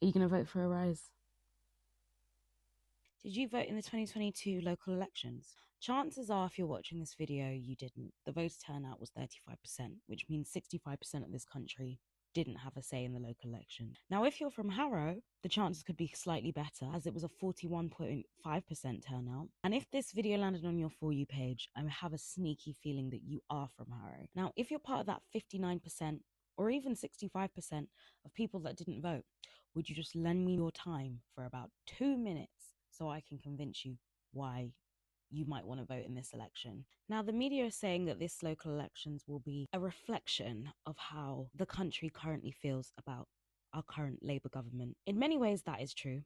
Are you going to vote for a rise? Did you vote in the 2022 local elections? Chances are, if you're watching this video, you didn't. The voter turnout was 35%, which means 65% of this country didn't have a say in the local election. Now, if you're from Harrow, the chances could be slightly better, as it was a 41.5% turnout. And if this video landed on your For You page, I have a sneaky feeling that you are from Harrow. Now, if you're part of that 59% or even 65% of people that didn't vote, would you just lend me your time for about 2 minutes so I can convince you why you might want to vote in this election? Now, the media is saying that this local elections will be a reflection of how the country currently feels about our current Labour government. In many ways, that is true.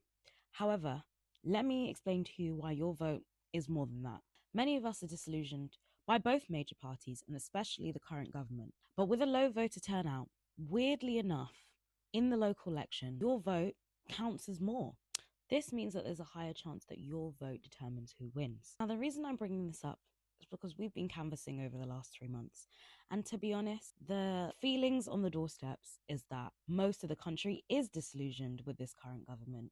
However, let me explain to you why your vote is more than that. Many of us are disillusioned by both major parties, and especially the current government. But with a low voter turnout, weirdly enough, in the local election, your vote counts as more. This means that there's a higher chance that your vote determines who wins. Now, the reason I'm bringing this up is because we've been canvassing over the last 3 months. And to be honest, the feelings on the doorsteps is that most of the country is disillusioned with this current government.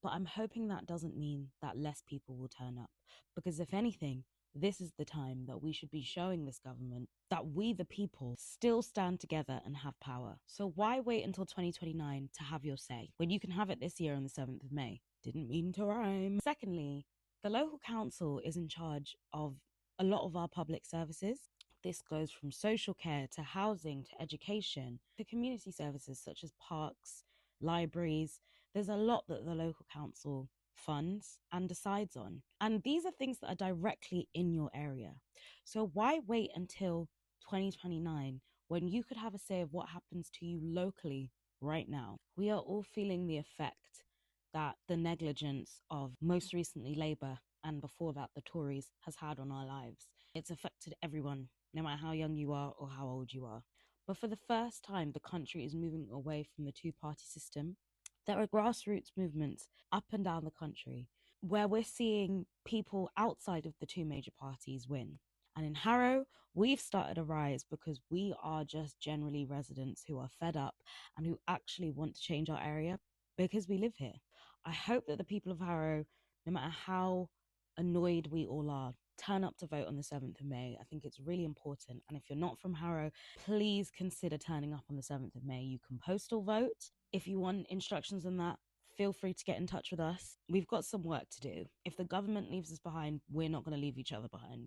But I'm hoping that doesn't mean that less people will turn up. Because if anything, this is the time that we should be showing this government that we, the people, still stand together and have power. So why wait until 2029 to have your say when you can have it this year on the 7th of May? Didn't mean to rhyme. Secondly, the local council is in charge of a lot of our public services. This goes from social care to housing to education to community services such as parks, libraries. There's a lot that the local council funds and decides on. And these are things that are directly in your area. So why wait until 2029 when you could have a say of what happens to you locally right now? We are all feeling the effect that the negligence of most recently Labour and before that the Tories has had on our lives. It's affected everyone, no matter how young you are or how old you are. But for the first time, the country is moving away from the two-party system. There are grassroots movements up and down the country where we're seeing people outside of the two major parties win. And in Harrow, we've started a rise because we are just generally residents who are fed up and who actually want to change our area because we live here. I hope that the people of Harrow, no matter how annoyed we all are, turn up to vote on the 7th of May. I think it's really important. And if you're not from Harrow, please consider turning up on the 7th of May. You can postal vote. If you want instructions on that, feel free to get in touch with us. We've got some work to do. If the government leaves us behind, we're not going to leave each other behind.